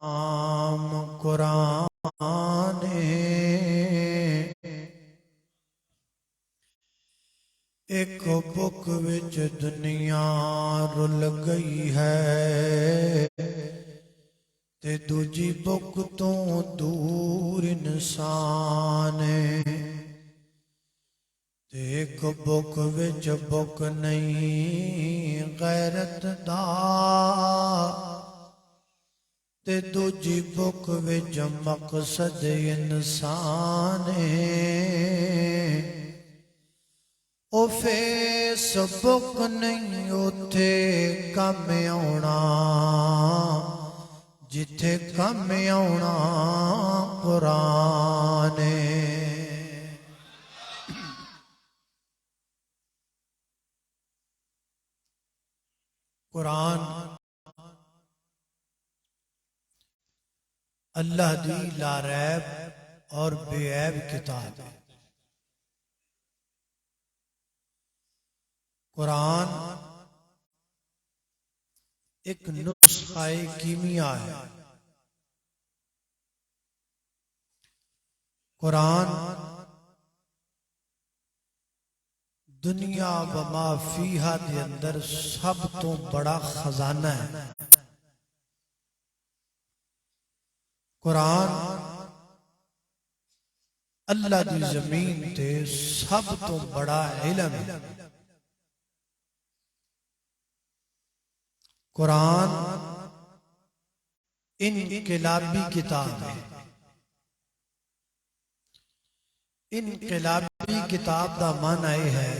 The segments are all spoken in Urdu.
ਨਾਮ ਕੁਰਾਨ ਇੱਕ ਬੁੱਕ ਵਿੱਚ ਦੁਨੀਆ ਰੁੱਲ ਗਈ ਹੈ ਤੇ ਦੂਜੀ ਬੁੱਕ ਤੋਂ ਦੂਰ ਇਨਸਾਨ ਤੇ ਇੱਕ ਬੁੱਕ ਵਿੱਚ ਬੁੱਕ ਨਹੀਂ ਗੈਰਤ ਦਾ ਤੇ ਦੂਜੀ ਬੁੱਕ ਵਿੱਚ ਮਕਸਦ ਇਨਸਾਨ ਉਹ ਫੇਸਬੁੱਕ ਨਹੀਂ ਉੱਥੇ ਕੰਮ ਆਉਣਾ ਜਿੱਥੇ ਕੰਮ ਆਉਣਾ ਕੁਰਾਨ ਕੁਰਾਨ اللہ دی لا ریب اور بے عیب کتاب ہے۔ قرآن ایک نسخہ کیمیا ہے۔ قرآن دنیا وما فیہا دے اندر سب تو بڑا خزانہ ہے۔ قرآن اللہ دی زمین تے سب تو بڑا علم ہے۔ قرآن انقلابی کتاب ہے۔ انقلابی کتاب دا معنی یہ ہے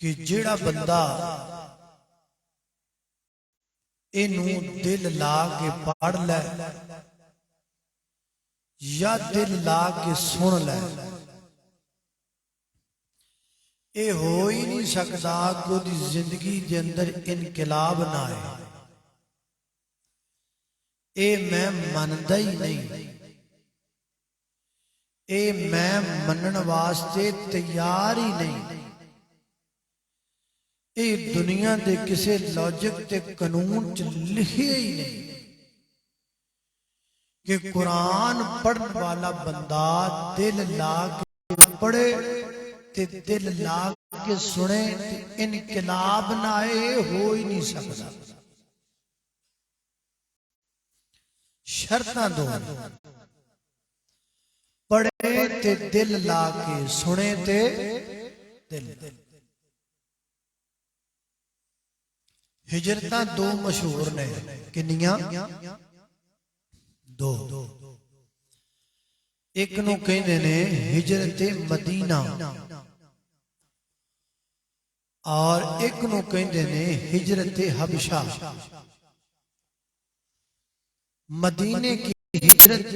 کہ جڑا بندہ انہوں دل لا کے پڑھ لے یا دل لا کے سن لے اے ہو ہی نہیں سکتا کہ دی زندگی دے اندر انقلاب نہ آئے۔ اے میں مندہ ہی نہیں، اے میں منن واسطے تیار ہی نہیں، اے دنیا دے کسے لاجک تے قانون چ لکھے ہی نہیں کہ قرآن پڑھن والا بندہ دل لا کے پڑھے تے دل لا کے سنے تے انقلاب نہ آئے ہو ہی نہیں سکتا۔ شرطاں دو پڑھے تے دل لا کے سنے تے دل ہجرتاں دو مشہور نے کنیاں دو ایک نو کہندے نے ہجرت مدینہ اور ایک نو کہندے نے ہجرت حبشہ۔ مدینے کی ہجرت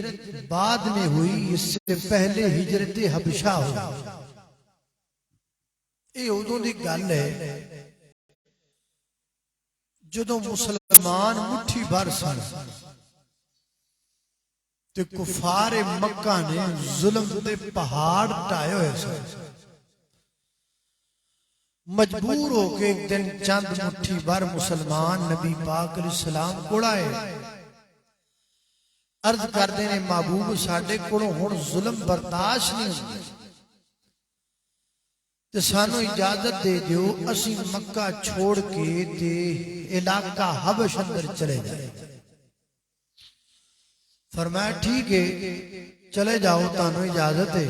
بعد میں ہوئی، اس سے پہلے ہجرت حبشہ ہوئی۔ یہ ادوں دی گل ہے جدوں مسلمان مٹھی بھر سن تے کفار مکہ نے ظلم دے پہاڑ ٹائے ہوئے سن۔ مجبور ہو کے ایک دن چند مٹھی بھر مسلمان نبی پاک علیہ السلام کوڑائے عرض کردے نے محبوب ساڈے کولوں ہن ظلم برداشت نہیں ہوندے تے سانو اجازت دے دیو اسی مکہ چھوڑ کے تے علاقہ حبش اندر چلے جائے۔ فرمایا ٹھیک ہے چلے جاؤ تانو اجازت ہے،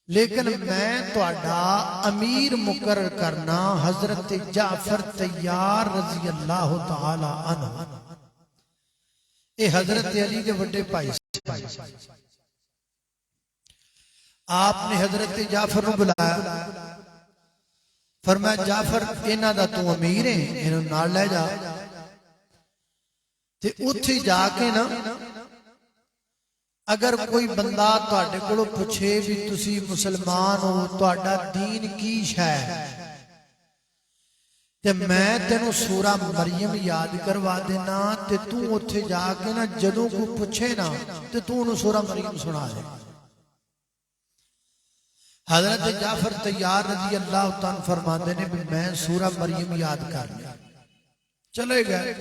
لیکن میں تہاڈا امیر مقرر کرنا حضرت جعفر طیار رضی اللہ تعالی عنہ۔ اے حضرت علی کے بڑے بھائی سے آپ نے حضرت جعفر نو بلایا، فرمایا جعفر انہاں دا تو امیر ہے، انہوں نال لے جا تے اتھے جا کے نا اگر کوئی بندہ تہاڈے کولوں پوچھے بھی تسی مسلمان ہو تہاڈا دین کی شے تے میں تینوں سورہ مریم یاد کروا دینا تے تو اتھے جا کے نا جدوں کو پوچھے نا تے تو انہوں سورہ مریم سنا دے۔ حضرت جعفر طیار رضی اللہ تعالیٰ فرماتے نے بھی میں سورہ مریم یاد کر لیا۔ چلے گئے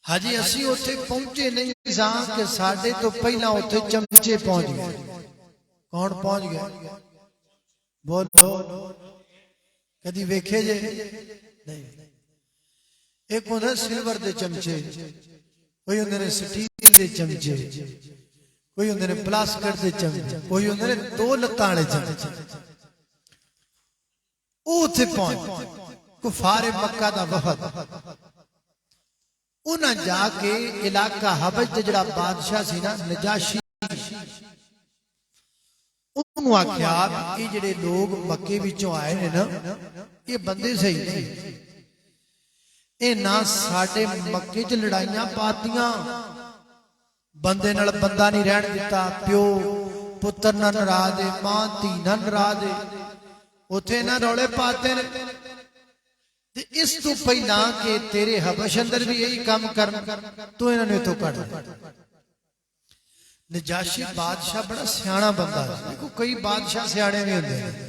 حاجی اسی اتنے پہنچے نہیں ساں کہ ساڈے تو پہلا اتنے چمچے پہنچ گئے کون پہنچ گئے بولو کدی ویکھے جے نہیں ایک ہوندے سلور دے چمچے کوئی ہوندے نے سٹیل دے چمچے کوئی ہوندے نے پلاسٹک دے چمچے کوئی ہوندے نے دو لتاں والے چمچے او تے پہنچ کفار مکہ دا وفد انہاں جا کے علاقہ حبش تے جڑا بادشاہ سی نا نجاشی انہوں آکھیا کہ جڑے لوگ مکے وچوں آئے نے نا یہ بندے صحیح نہیں اے نہ ساڈے مکے چ لڑائیاں پاتیاں بندے نال بندہ نہیں رہن دیتا پیو پتر نہ ناراض دے ماں دھی نہ ناراض دے اوتھے نہ رولے پاتے نے تے اس تو پہلا کہ تیرے حبش اندر بھی یہی کام کرن تو انہاں نے تو کڈ نجاشی بادشاہ بڑا سیاںا بندہ ہے دیکھو کئی بادشاہ سیانے بھی ہوندے ہیں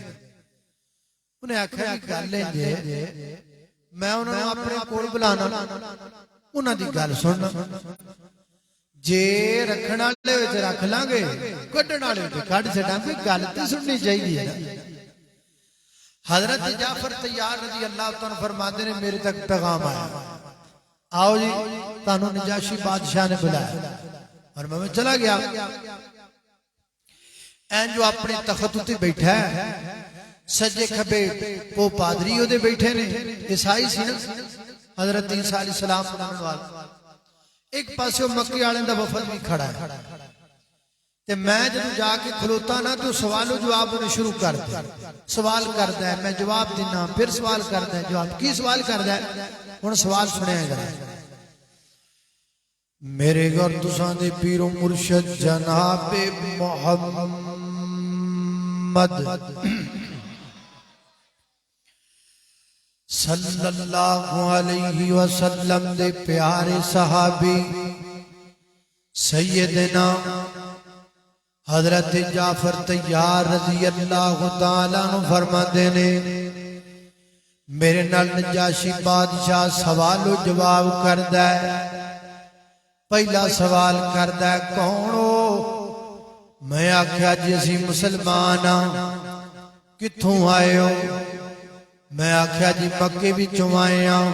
انہیں آکھیا کہ گل ہے جے میں انہاں نوں اپنے کول بلانا انہاں دی گل سننا جے رکھن والے ہوئے تے رکھ لیں گے کڈن والے تے کڈ چھڈاں گے گل تے سننی چاہیے نا حضرت جعفر طیار رضی اللہ تعالیٰ فرماتے ہیں میرے تک پیغام آیا آؤ جی تانوں نجاشی بادشاہ نے بلایا اور میں چلا گیا این جو اپنے تخت تے بیٹھا ہے سجے کھبے وہ پادری دے بیٹھے نے عیسائی سی نا حضرت عیسیٰ علیہ السلام ایک پاسے مکے والے دا وفد بھی کھڑا ہے تے میں جب جا کے کھلوتا نا تو سوال و جواب نے شروع کر دیا سوال کردا ہے میں جواب دینا پھر سوال کردا ہے جواب کی سوال کردا ہے ہن سوال سنیا گا میرے گھر تساں دے پیر و مرشد جناب محمد صلی اللہ علیہ وسلم دے پیارے صحابی سیدنا حضرت جعفر طیار رضی اللہ تعالیٰ عنہ فرماتے نے میرے نال نجاشی بادشاہ سوال و جواب کردا ہے پہلا سوال کردا ہے کون ہو میں آکھیا جی اسی مسلمان ہاں کتھوں آئے ہو میں آکھیا جی مکے وچوں آئے ہاں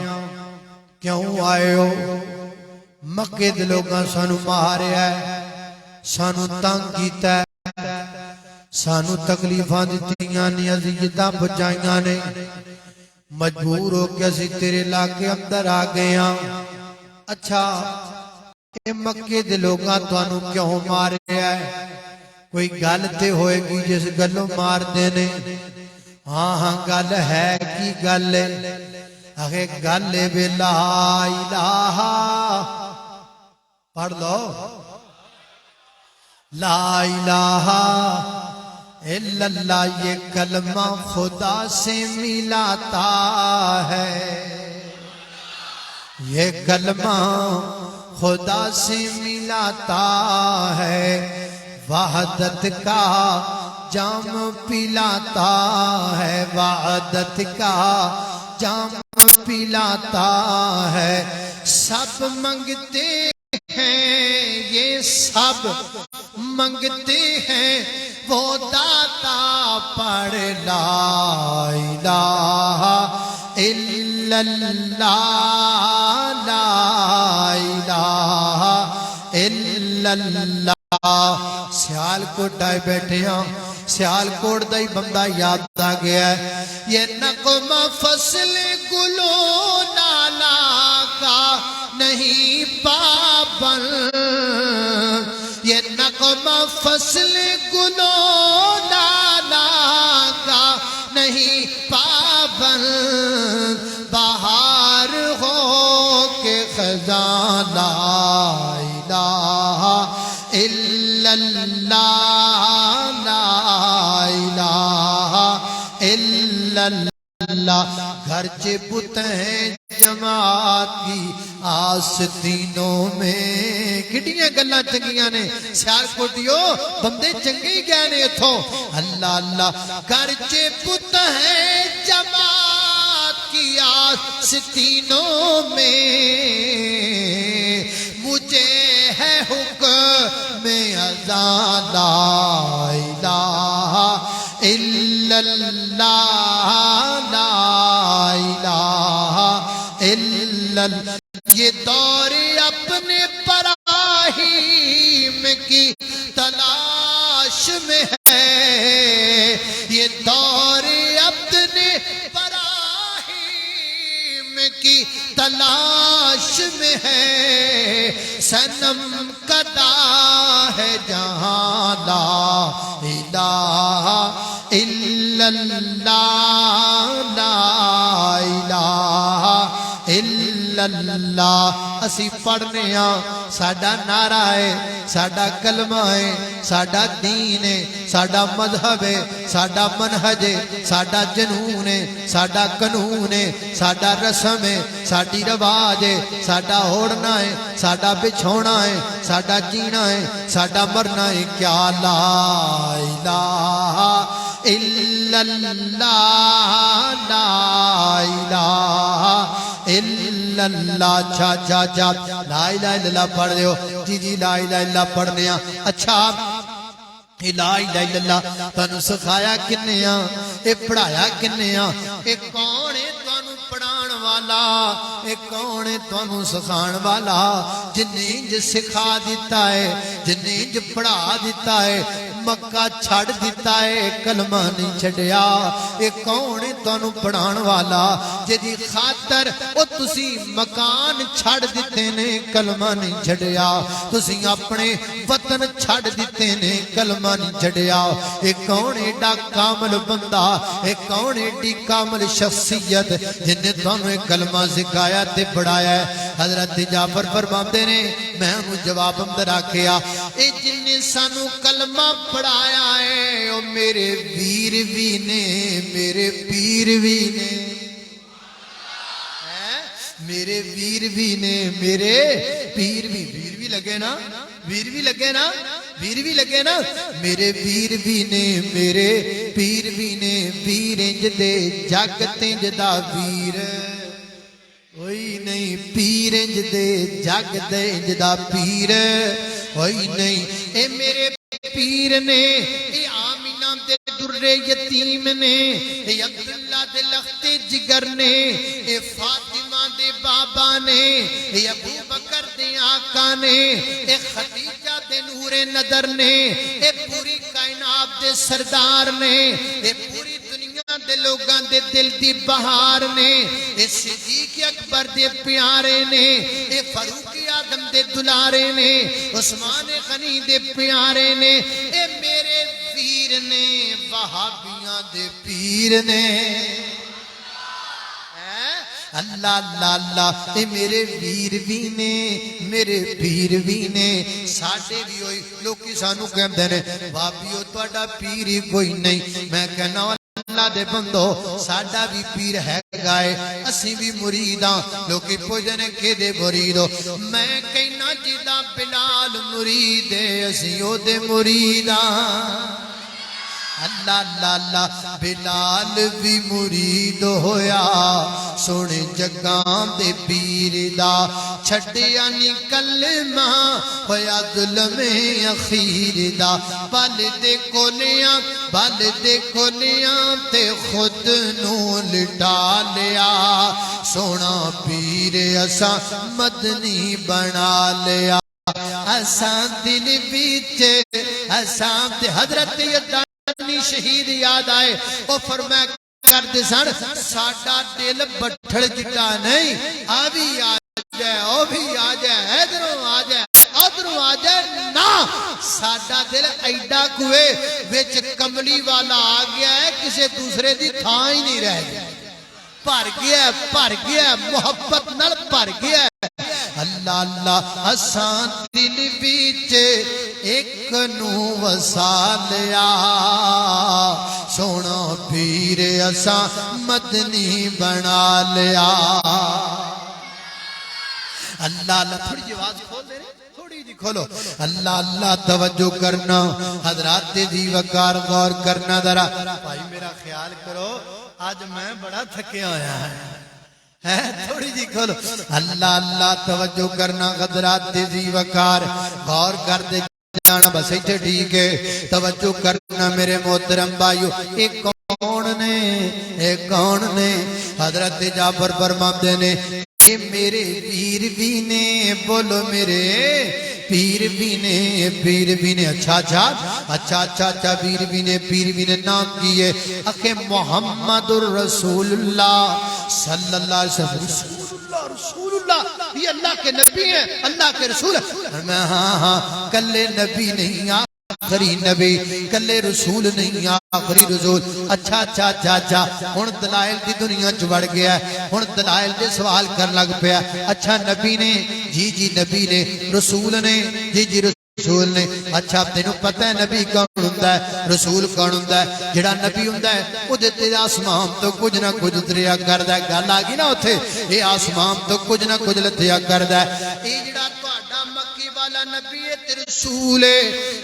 کیوں آئے ہو مکے دے لوگاں سانو ماریا ہے سانو تنگ کیتا ہے سانو تکلیفاں دتیاں نے اذیتاں پہنچائیاں نے مجبور ہو کے اسی تیرے علاقے اندر آ گئے ہاں اچھا اے مکے دے لوگاں تانوں کیوں ماریا ہے کوئی گل تے ہوئے گی جس گلوں مار دینے ہاں ہاں گل ہے کی گل ہے آخے گل بے لا الہ پڑھ لو لا الہ الا اللہ یہ کلمہ خدا سے ملاتا ہے یہ کلمہ خدا سے ملاتا ہے وحدت کا جام پلاتا ہے وحدت کا جام پلاتا ہے سب منگتے ہیں یہ سب منگتے ہیں وہ داتا پڑھ لا الہ الا اللہ لا الہ الا اللہ سیال کوٹ آئے بیٹھے ہاں سیال کوٹ دا ہی بندہ یاد آ گیا ہے یہ نغمہ فصل گلو نالا کا نہیں پابند یہ نغمہ فصل گلو نالا کا نہیں پابند بہار ہو کے خزاں لا الہ الا اللہ لا الہ الا اللہ گھرچے بت ہیں جماعت کی آستینوں میں کٹیاں گلاں چنگیاں نے سیال کوٹیو بندے چنگے ہی گئے نے اتھوں اللہ اللہ گھرچے بت ہیں جماعت کی آستینوں میں مجھے ہے حکم اذان لا الہ الا اللہ لا الہ الا اللہ. یہ دور اپنے براہیم کی تلاش میں ہے، یہ دور اپنے براہیم کی تلاش میں ہے. صنم کدا ہے جہاں لا الہ الا اللہ لا الہ الا اللہ. اسی پڑھنے ہاں، ساڈا نعرہ ہے، ساڈا کلمہ ہے، ساڈا دین ہے، ساڈا مذہب ہے، ساڈا منہج ہے، ساڈا جنون ہے، ساڈا قانون ہے، ساڈا رسم ہے، ساڈی رواج ہے، ساڈا اوڑھنا ہے، ساڈا بچھونا ہے، ساڈا جینا ہے، ساڈا مرنا ہے. کیا لا الہ الا اللہ لا الہ الا اللہ. اچھا اچھا اچھا لا الہ الا اللہ پڑھ رہے ہو جی جی لا الہ الا اللہ پڑھنے ہاں. اچھا لا الہ الا اللہ تانوں سکھایا کنے ہاں، اے پڑھایا کنے ہاں؟ اے کون ہے تانوں پڑھان والا؟ اے کون ہے تانوں سکھان والا؟ جن نے انج سکھا دیتا ہے، جن نے انج پڑھا دیتا ہے، مکہ چھڑ دیتا ہے، کلمہ نہیں چھڑیا. اے کون ہے تانوں پڑھان والا جدی خاطر او تسی مکان چھڑ دیتے نے، کلمہ نہیں چھڑیا. تسی اپنے وطن چھڑ دیتے نے، کلمہ نہیں چھڑیا. اے کون ایڈا کامل بندہ، اے کون ایڈی کامل شخصیت جن نے تانوں ایک کلمہ سکھایا تے پڑھایا ہے. حضرت جعفر فرماندے نے میں انہوں جواب اندر آکھیا اے جن نے سانوں کلمہ پڑھایا ہے او میرے ویر بھی نے، میرے پیر بھی نے، میرے ویر بھی نے، میرے پیر بھی. ویر بھی لگے نا، ویر بھی لگے نا، ویر بھی لگے نا. میرے ویر بھی نے، میرے پیر بھی نے. ویر انج دے جگ تنج دا ویر کوئی نہیں، پیر انج دے جگ دے انج دا پیر کوئی نہیں. اے میرے پیر نے، اے آمینہ دے در یتیم نے، اے عبداللہ دے لخت جگر نے، اے فاطمہ دے بابا نے، اے ابو بکر دے آقا نے، اے خدیجہ دے نور نظر نے، اے پوری کائنات دے سردار نے، اے پوری دنیا دے لوگاں دے دل دی بہار نے، اے صدیق اکبر دے پیارے نے، اے فاروق اعظم دے دلارے نے، عثمان غنی دے پیارے نے. اے میرے پیر نے، وہابیاں دے پیر نے. اللہ اللہ اللہ. اے میرے ویر بھی نے، میرے پیر بھی نے. ساڈے بھی ہوئی لوکی سانوں کہندے نے بابیو تہاڈا پیر ہی کوئی نہیں. میں کہنا اللہ دے بندو ساڈا بھی پیر ہے گائے، اسی بھی مرید ہاں. لوکی پوچھنے کہ دے مرید ہو؟ میں کہنا جدا بلال مرید ہے، اسی او دے مرید ہاں. اللہ اللہ اللہ. بلال بھی مرید ہویا سونے جگاں دے پیر دا، چھڑیا نی کلمہ ہویا ظلم اخیر دا. بل دے کھولیاں تے خود نو لٹا لیا، سونا پیر اساں مدنی بنا لیا. اساں دل بیچ اساں تے حضرت شہید یاد آئے او فرمایا کر دے سن ساڈا دل بٹھڑ جٹا نہیں، آ بھی آ جائے او بھی آ جائے، ادھروں آ جائے ادھروں آ جائے نا. ساڈا دل ایڈا کوئے وچ کملی والا آ گیا ہے، کسے دوسرے دی تھاں ہی نہیں رہ گیا. بھر گیا محبت نال بھر گیا. اللہ اللہ. اساں دل بیچ ایک نو وسا لیا، سونا پیر اساں مدنی بنا لیا. اللہ اللہ. تھوڑی جی آواز کھول دے رہے، تھوڑی جی کھولو. اللہ اللہ. توجہ کرنا حضرات دی وقار غور کرنا ذرا. بھائی میرا خیال کرو آج میں بڑا تھکیا ہویا ہے تھوڑی جی کھولو اللہ اللہ توجہ کرنا قدرات تیزی وقار غور کر دے جانا بس ایتھے ٹھیک ہے توجہ کرنا میرے محترم بھائیو ایک کون نے حضرت جعفر فرماتے نے اے میرے پیر بھی نے بولو میرے پیر بھی نے اچھا پیر بھی نے نام کیے اکھے محمد الرسول اللہ صلی اللہ علیہ وسلم رسول اللہ یہ اللہ کے نبی ہیں اللہ کے رسول ہیں میں ہاں کلے نبی نہیں آخری نبی کلے رسول نہیں آخری رسول اچھا ہن دلائل دی دنیا چ وڑ گیا ہن دلائل دے سوال کر لگ پیا اچھا نبی نے جی نبی نے رسول نے جی رسول نے اچھا تینوں پتہ ہے نبی کون ہوندا ہے رسول کون ہوندا ہے جڑا نبی ہوندا ہے او دے تے آسمان تو کچھ نہ کچھ اتریا کردا ہے گل آ گئی نا اوتھے اے آسمان تو کچھ نہ کچھ لتھیا کردا ہے اے جڑا تہاڈا مکی والا نبی ہے تے رسول ہے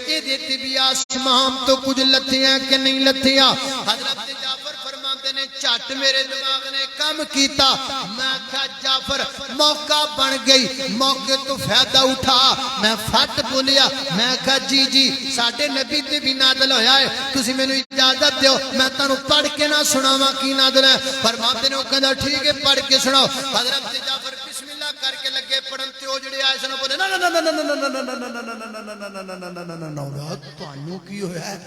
اے دے تے بھی آسمان تو کچھ لتھیا کہ نہیں لتھیا حضرت جعفر فرماتے نے چٹ میرے دماغ نے کم کیتا میں کہا جعفر موقع بن گئی موقع تو فائدہ اٹھا میں فٹ بولیا میں کہا جی ساڈے نبی تے بھی نازل ہویا ہے تسی مینوں اجازت دیو میں تانوں پڑھ کے نہ سناواں کی نازل ہے فرماتے نے او کہندا ٹھیک ہے پڑھ کے سناؤ حضرت جعفر بسم اللہ کر کے لگے پڑھن تے او جڑے آئے سن بولے نا تانوں کی ہویا ہے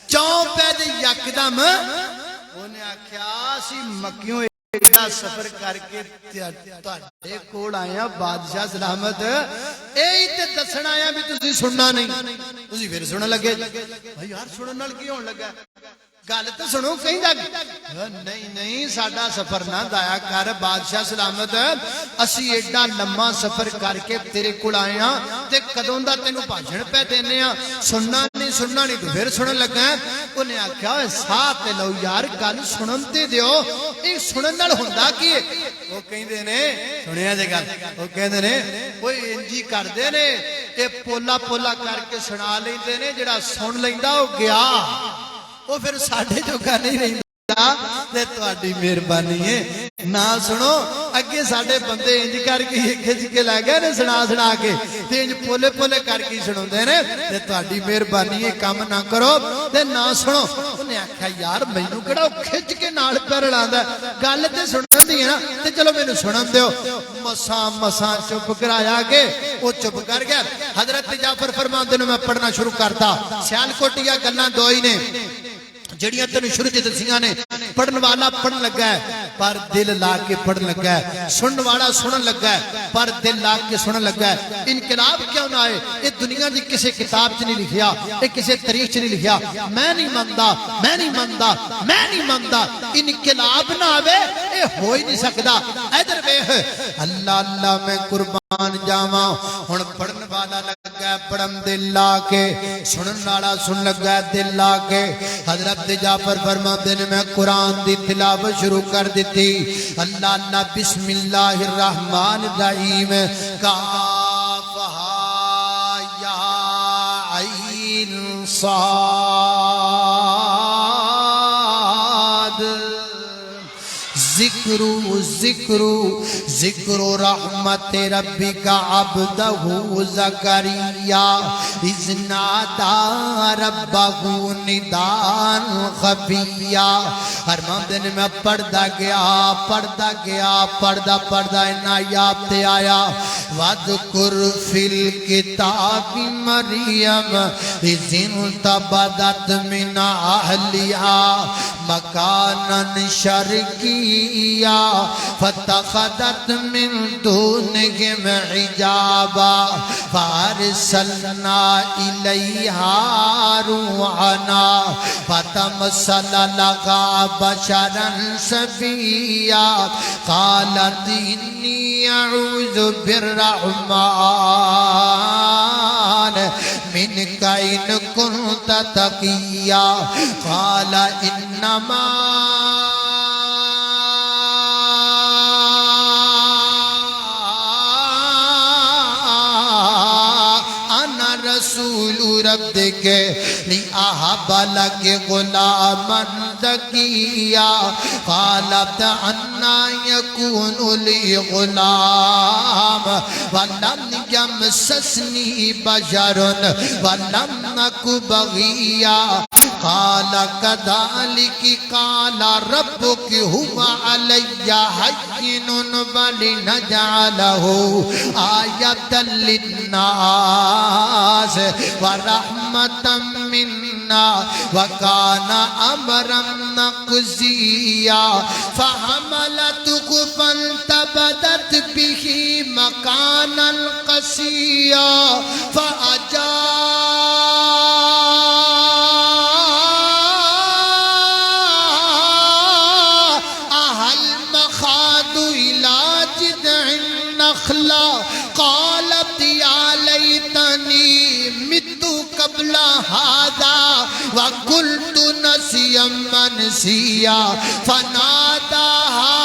چوں پہ دے یکدم انہیں آکھیا سی مکیوں ایڈا سفر کر کے تہاڈے کول آیا بادشاہ سلامت اے تے دسن آیا بھی تسی سننا نہیں تسی پھر سنن لگے بھائی یار سنن نال کی ہون لگا گل تے سنو کہیں دا نہیں ساڈا سفر نہ دایا کر بادشاہ سلامت اسی ایڈا لمبا سفر کر کے تیرے کول آئے ہاں تے کدوں دا تینوں بھاجن پہ دینے ہاں سننا نہیں تو پھر سنن لگا انہیں آکھیا ساتھ لو یار گل سنن تے دیو اے سنن نال ہوندا کی ہے او کہندے نے سنیا جے گل او کہندے نے اوئے انجی کردے نے اے پولا کر کے سنا لیندے نے جڑا سن لیندا او گیا وہ پھر ساڑھے جو کا نہیں رہتا تے تواڈی مہربانی ہے نہ سنو اگے ساڑھے بندے انج کر کے کھچ کے لے گئے نے سنا کے تے انج پولے کر کے سناوندے نے تے تواڈی مہربانی ہے کم نہ کرو تے نہ سنو انہیں آکھیا یار مینوں کیڑا کھچ کے نال پہ رلاوندا گل تے سنن دی ہے نا تے چلو مینوں سنن دیو مساں چپ کرایا کے او چپ کر گیا حضرت جعفر فرماندے نے میں پڑھنا شروع کرتا سیال کوٹیا گلاں دو ہی نے جڑیاں تینوں شروع چ دسیاں نے پڑھن والا پڑھن لگا ہے پر دل لا کے پڑھن لگا ہے سنن والا سنن لگا ہے پر دل لا کے سنن لگا ہے انقلاب کیوں نہ آئے یہ دنیا دی کسی کتاب چ نہیں لکھیا یہ کسی تاریخ چ نہیں لکھیا میں نہیں مندا انقلاب نہ آوے اے ہو ہی نہیں سکدا ادھر ویکھ اللہ میں قربان جاواں ہن پڑھن والا لگا ہے پڑھن دل لا کے سنن والا سن لگا ہے دل لا کے حضرت جعفر فرماتے نے میں قرآن دی تلاوت شروع کر دیتی اللہ بسم اللہ الرحمن الرحیم کاف ہا یا عین صاد ذکر رحمت ربک عبدہ زکریا اذ نادى ربہ نداء خفیا فرماتے ہیں میں پڑھدا گیا پڑھدا ان آیات تے آیا وَذْكُرْ فِي الْكِتَابِ مَرْيَمَ اذ انتبذت من اہلها مکانا شرقیا فاتخذت من دونهم حجابا فارسلنا الیہا روحنا فتمثل لها بشرا سویا قالت انی اعوذ بالرحمن منک ان کنت تقیا قال انما رسول ربک لأهب لك غلاما زكيا قالت أنى يكون لي غلام ولم يمسسني بشر ولم نك بغيا قال كذلك قال ربك هو علي هين ولنجعله آية للناس ورحمة منا وكان أمرا مقضيا فحملته فانتبذت به مكانا قصيا قالت يا ليتني مت قبل هذا وقلت نسيا منسيا فناداها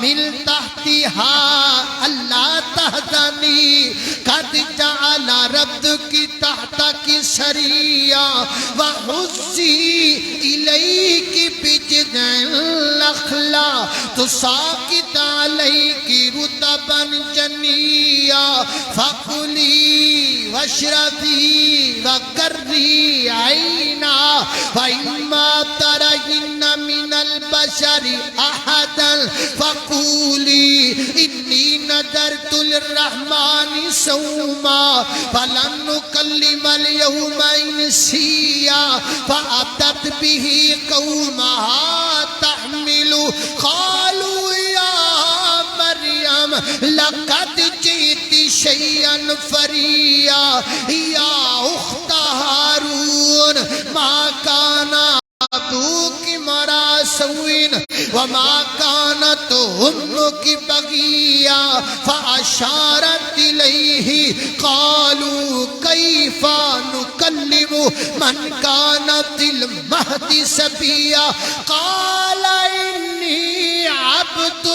من تحتها ألا تحزني قد جعل ربك تحتك سريا وهزي إليك بجذع النخلة تساقط عليك رطبا جنيا فكلي واشربي وقري عينا فإما ترين من البشر أحدا فقولي إني نذرت للرحمن صوما فلن نكلم اليوم إنسيا فأتت به قومها تحمل قالوا يا مريم لقد جئت شيئا فريا يا أخت هارون ما كان أبوك امرأ سوء وما كانت أمك بغيا فأشارت إليه قالوا كيف نكلم من كان في المهد صبيا قال إني عبد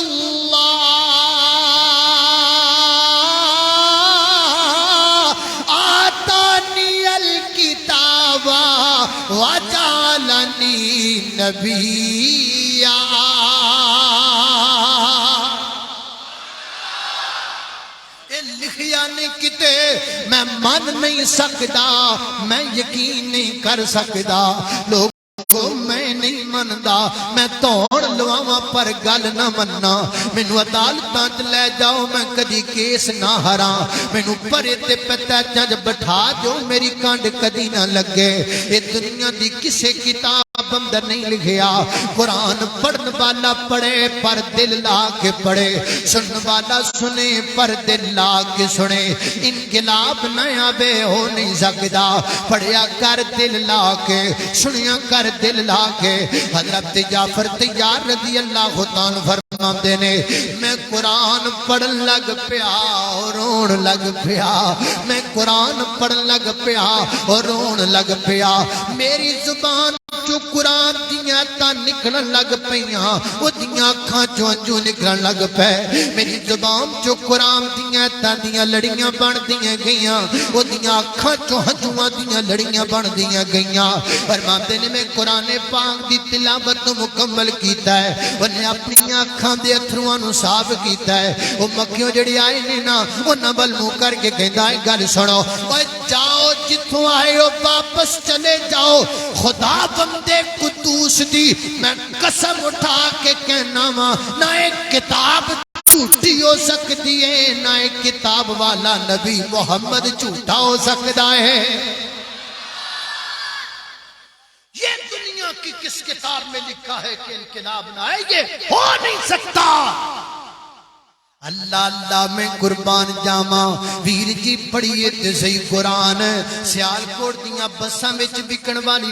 الله آتاني الكتاب وجعلني نبيا لکھیا نہیں کتے میں من نہیں سکتا میں یقین نہیں کر سکتا لوگ میں نہیں مندا میں توڑ لواں پر گل نہ مننا مینوں عدالتاں تے لے جاؤ میں کدی کیس نہ ہراں مینوں پرے تے پتہ جج بٹھا جو میری کانڈ کدی نہ لگے اے دنیا دی کسے کتاب اندر نہیں لکھیا قرآن پڑھن والا پڑھے پر دل لا کے پڑھے سنن والا سنے پر دل لا کے سنے انقلاب نیا بے ہو نہیں سکتا پڑھیا کر دل لا کے سنیا کر دل لا کے حضرت جعفر تیار رضی اللہ تعالی فرماتے نے میں قرآن پڑھن لگ پیا اور رون لگ پیا میں قرآن پڑھن لگ پیا اور رون لگ پیا میری زبان جو قرآن دیاں تا نکلن لگ پیاں وہ دیاں کھاں جو انجو نکلن لگ پے میری زبان جو قرآن دیاں تا دیاں لڑیاں بن دیاں گئیاں وہ دیاں کھاں جو انجو دیاں لڑیاں بن دیاں گئیاں فرماتے نے میں قرآن پاک دی تلاوت مکمل کیتا ہے انہیں اپنی آنکھاں دے اتھروانو صاف کیتا ہے وہ مکیوں جڑی آئے نے نا وہ نبل مو کر کے کہندا ہے گل سنو اور جاؤ جتوں آئے ہو واپس چلے جاؤ خدا بندے قدوس دی میں قسم اٹھا کے کہنا وا نہ ایک کتاب جھوٹی ہو سکتی ہے نہ ایک کتاب والا نبی محمد جھوٹا ہو سکتا ہے یہ دنیا کی کس کتاب میں لکھا ہے کہ انقلاب نہ آئے یہ ہو نہیں سکتا اللہ اللہ میں قربان جاما ویر جی پڑھیے تے صحیح قرآن سیال کوٹ دیاں بساں وچ بکن والی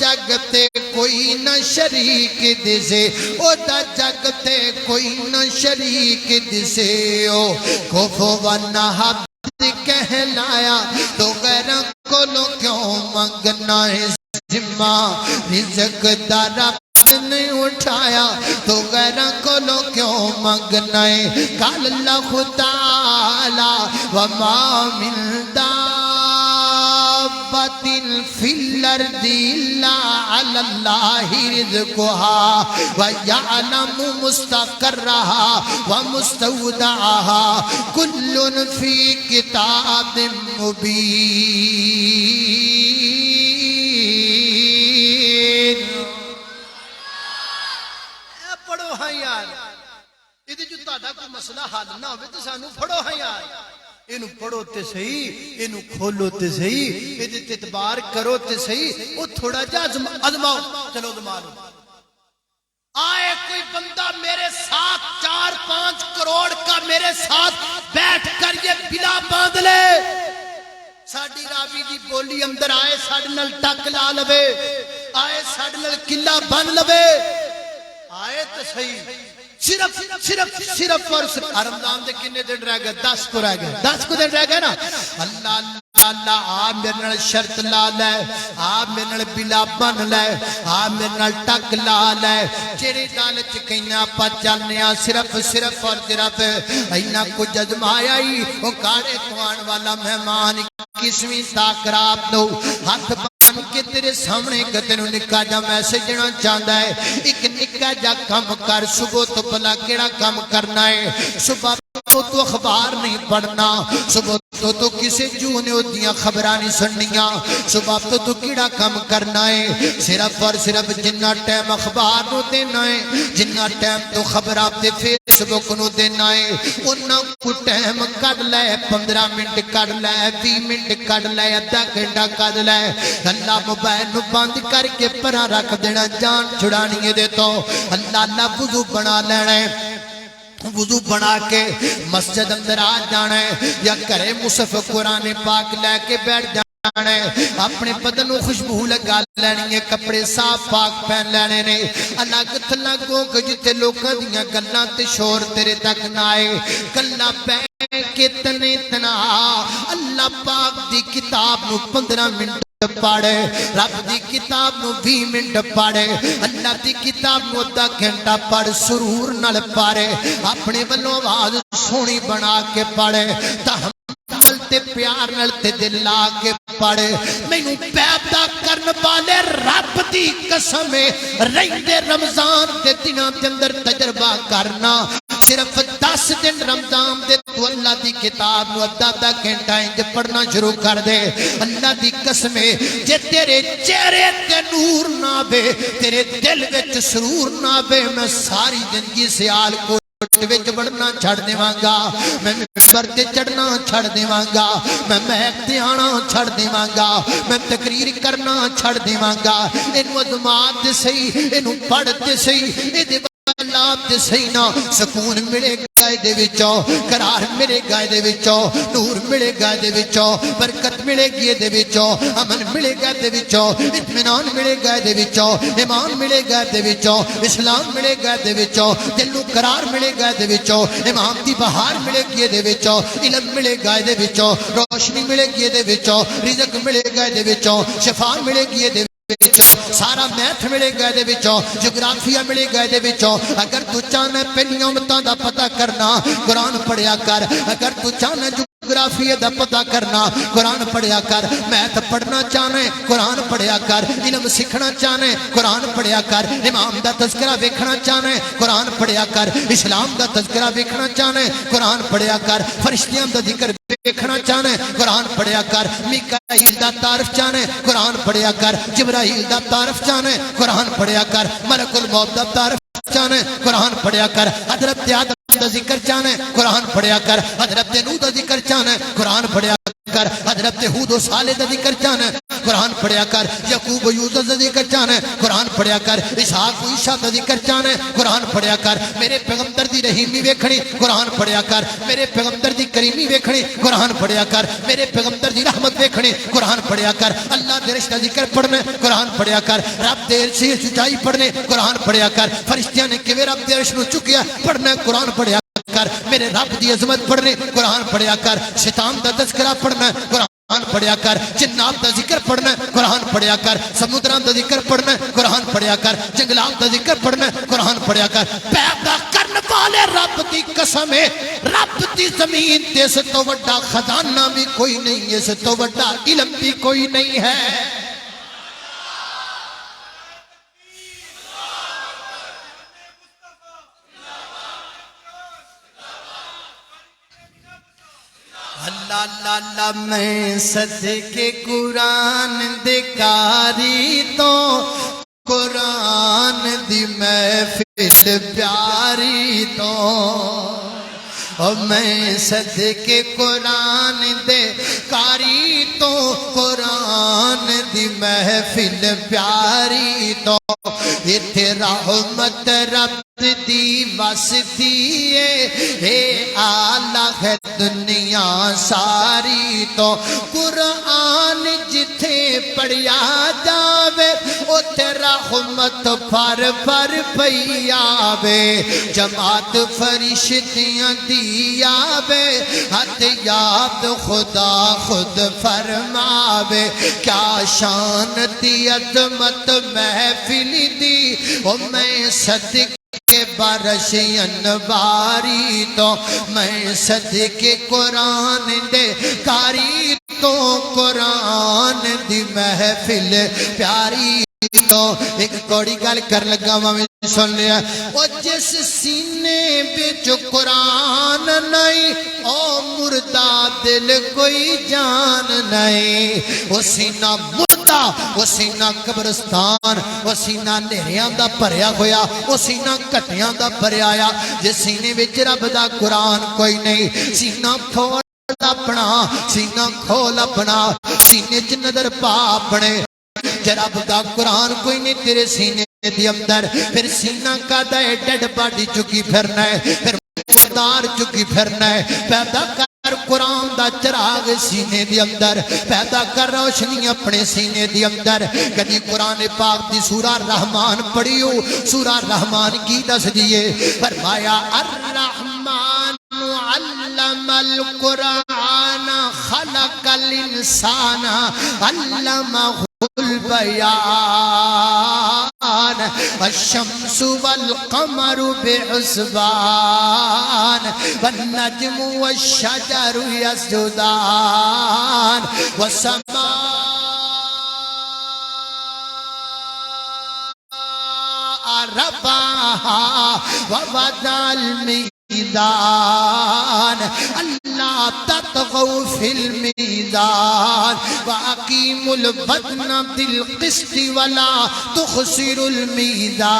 جگ تے کوئی نہ شریک دسے او دا جگ تے کوئی نہ شریک دسے او کفوا احد کہلایا تو غیروں کو لو کیوں منگنا ہے ذمہ رزق دا رب نے اٹھایا تو غیروں کو لو کیوں منگنا ہے قال اللہ تعالی وما من دابۃ فی الارض الا علی اللہ رزقها ویعلم مستقرها ومستودعها کل فی کتاب مبین پڑھو ہاں یار یہ جو تہاڈا کوئی مسئلہ حل نہ ہوئے تو سانو پڑھو ہاں یار اینو پڑھو تے صحیح اینو کھولو تے صحیح ایدے اعتبار کرو تے صحیح او تھوڑا جا ازماؤ چلو ازما لو آئے کوئی بندہ میرے ساتھ 4-5 کروڑ کا میرے ساتھ بیٹھ کر یہ بلا باندھ لے ساڑی راوی دی بولی اندر آئے ساڑ نل ٹک لا لبے آئے ساڑ نل قلعہ بن لبے آئے تو صحیح صرف اور رمضان دے کنے دن رہ گئے 10 کو رہ گئے 10 کو دن رہ گئے نا اللہ اللہ آپ میرے نال شرط لا لے آپ میرے نال بلا بن لے آپ میرے نال ٹک لا لے چیری دالچ کہنا پا چلنیا صرف اور صرف اینا کچھ ازمایا ہی وہ کاڑے کوان والا مہمان کسویں تاکراب دو ہاتھ بن کے تیرے سامنے کتنو نکا جا میسیج دینا چاہتا ہے ایک نکا جا کم کر صبح تو بلا کیڑا کم کرنا ہے صبح تو اخبار نہیں پڑھنا صبح تو کسے جو نے دیاں خبران نہیں سننیاں صبح تو کیڑا کم کرنا ہے صرف اور صرف جنہ ٹائم اخبار نو دینا ہے جنہ ٹائم تو خبرات دے فیس بک نو دینا ہے انہا کو ٹائم کڑ لے 15 منٹ کڑ لے 20 منٹ کڑ لے آدھا گھنٹہ کڑ لے اللہ موبائل نو بند کر کے پرا رکھ دینا جان چھڑانی دے تو اللہ وضو بنا لینا ہے وضو بنا کے مسجد اندر آ جانا ہے یا کرے مصحف قرآن پاک لے کے بیٹھ جانا ہے اپنے بدن کو خوشبو لگا لینی ہے کپڑے صاف پاک پہن لینے نے الگ تھلگوں کو جتے لوگوں دیاں گلاں تے شور تیرے تک نہ آئے گلاں پہن کے تنے تنا اللہ پاک دی کتاب نو 15 منٹ پاڑے رب دی کتاب نو 20 منٹ پاڑے اللہ دی کتاب نو آدھا گھنٹہ پڑھ سرور نال پاڑے اپنے بلوں آواز سونی بنا کے پاڑے تحمل تے پیار نال تے دل لا کے پاڑے مینوں پیدا کرن والے رب دی قسم رہندے رمضان دے دناں دے اندر تجربہ کرنا صرف 10 دن رمضان دے تو اللہ دی کتاب نو آدھا گھنٹہ انج پڑھنا شروع کر دے اللہ دی قسم جے تیرے چہرے تے نور نہ بے تیرے دل وچ سرور نہ بے میں ساری زندگی سیال کو وچ بڑھنا چھڑ دیواں گا میں ممبر تے چڑھنا چھڑ دیواں گا میں محک تے آنا چھڑ دیواں گا میں تقریر کرنا چھڑ دیواں گا اینو ازمات تے صحیح اینو پڑھ تے صحیح اے اللہ تے سینا سکون ملے گا دے وچوں قرار ملے گا دے وچوں نور ملے گا دے وچوں برکت ملے گی دے وچوں امن ملے گا دے وچوں اطمینان ملے گا دے وچوں ایمان ملے گا دے وچوں اسلام ملے گا دے وچوں دل نو قرار ملے گا دے وچوں ایمان دی بہار ملے گی دے وچوں علم ملے گا دے وچوں روشنی ملے گی دے وچوں رزق ملے گا دے وچوں شفا ملے گی دے سارا میتھ ملے گا دے وچوں جغرافیہ ملے گا دے وچوں اگر تو چاہنا پہلی امتاں دا پتہ کرنا قرآن پڑھیا کر اگر تو چاہنا جغرافیہ دا پتہ کرنا قرآن پڑھیا کر میتھ پڑھنا چاہنا قرآن پڑھیا کر علم سکھنا چاہنا قرآن پڑھیا کر امام دا تذکرہ ویکھنا چاہنا قرآن پڑھیا کر اسلام دا تذکرہ ویکھنا چاہنا قرآن پڑھیا کر فرشتیاں دا ذکر ویکھنا چاہنا قرآن پڑھیا کر میکائیل دا تعارف چاہنا قرآن پڑھیا کر جبرائیل دا تعارف چاہنا قرآن پڑھیا کر ملک الموت دا تعارف چاہنا قرآن پڑھیا کر حضرت آدم دا ذکر چاہنا قرآن پڑھیا کر حضرت نوح دا ذکر چاہنا قرآن پڑھیا کر حضرت ہود و صالح دا ذکر چاہنا ہے قرآن پڑھیا کر یعقوب و یوسف دا ذکر چاہنا ہے قرآن پڑھیا کر اسحاق و عیسیٰ دا ذکر چاہنا ہے قرآن پڑھیا کر میرے پیغمبر دی رحیمی ویکھنی قرآن پڑھیا کر میرے پیغمبر دی کریمی ویکھنی قرآن پڑھیا کر میرے پیغمبر دی رحمت ویکھنی قرآن پڑھیا کر اللہ دے رشتہ ذکر پڑھنے قرآن پڑھیا کر رب دے سے سچائی پڑھنے قرآن پڑھیا کر فرشتیاں نے کیویں رب دے عرش نو چکیا پڑھنا قرآن پڑھیا کر میرے رب دی عظمت پڑھنے قرآن پڑھیا کر شیطان دا تذکرہ پڑھنا قرآن پڑھیا کر جنات دا ذکر پڑھنا قرآن پڑھیا کر سمندران دا ذکر پڑھنا قرآن پڑھیا کر جنگلات دا ذکر پڑھنا قرآن پڑھیا کر پیدا کرنے والے رب دی قسم ہے رب دی زمین تے سے تو وڈا خزانہ بھی کوئی نہیں ہے سے تو وڈا علم بھی کوئی نہیں ہے اللہ اللہ اللہ میں صدقے قرآن دکاری تو قرآن دی محفل پیاری تو اور میں صدقے قرآن دکاری تو قرآن دی محفل پیاری تو اتھے رحمت رب دی واسطی ہے آلہ ہے دنیا ساری تو قرآن جتھے پڑھیا جاوے اتھے رحمت پر پر پیاوے جماعت فرشتیاں دیاوے حد یاد خدا خود فرماوے کیا شان دی عظمت محفل دی او میں صدق کے بارش انباری تو میں صدقے قرآن دے کاری تو قرآن دی محفل پیاری تو ایک کوڑی گل کر لگا میں سن لیا وہ جس سینے بچ قرآن نہیں او مردہ دل کوئی جان نہیں وہ سینہ مردہ وہ سینہ قبرستان وہ سینہ نیریاں دا پریا ہویا وہ سینہ کٹیاں دا پریا آیا جس سینے بچ رب دا قرآن کوئی نہیں سینہ کھول اپنا سینہ کھول اپنا سینے چ نظر پا اپنے جرب دا قرآن کوئی نہیں تیرے سینے دی اندر پھر سینہ کا دائے ڈیڈ باڈی چکی پھرنا ہے پھر مردار چکی پھرنا ہے پیدا کر قرآن دا چراغ سینے دی اندر پیدا کر روشنی اپنے سینے دی اندر کدی قرآن پاک دی سورہ رحمان پڑھیو سورہ رحمان کی دس دیئے فرمایا الرحمن علم القرآن خلق الانسان علمہ البیان الشمس والقمر بحسبان والنجم والشجر يسجدان والسماء رفعها ووضع الميزان اللہ تطغوا فی المیزان وَأَقِيمُوا الْوَزْنَ بِالْقِسْطِ وَلَا تُخْسِرُوا الْمِيزَانَ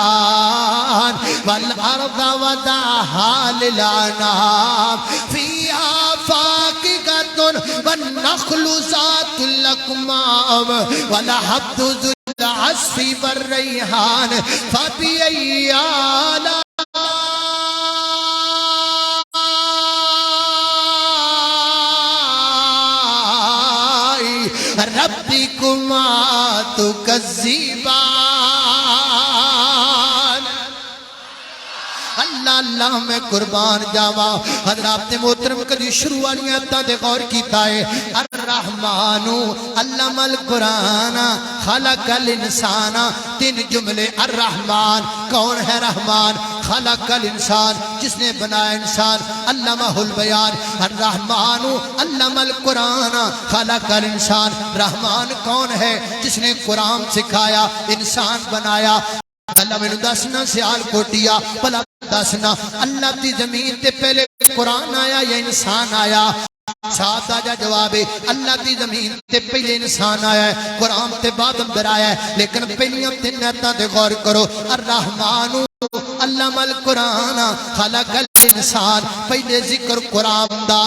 وَالْأَرْضَ وَضَعَهَا لِلْأَنَامِ فِيهَا فَاكِهَةٌ وَالنَّخْلُ ذَاتُ الْأَكْمَامِ وَالْحَبُّ ذُو الْعَصْفِ وَالرَّيْحَانِ فَبِأَيِّ آلَاءِ ربکما تکذبان اللہ اللہ میں قربان جاوا حضرات محترم کدی شروع والی آیتاں تے غور کیتا ہے الرحمن علم القرآن خلق الانسان تین جملے الرحمن کون ہے رحمان خلق الانسان جس نے بنایا انسان علمہ البیان الرحمن علم القرآن خلق الانسان رحمان کون ہے جس نے قرآن سکھایا انسان بنایا اللہ میں دسنا سیال کوٹیا بلا دسنا اللہ کی زمین تے پہلے قرآن آیا یا انسان آیا ساتھ آجا جواب ہے اللہ کی زمین تے پہلے انسان آیا ہے قرآن تے بعد اندر آیا ہے لیکن پہلیاں تین نیتاں تے غور کرو الرحمن علم القرآن خلق الانسان پہلے ذکر قرآن دا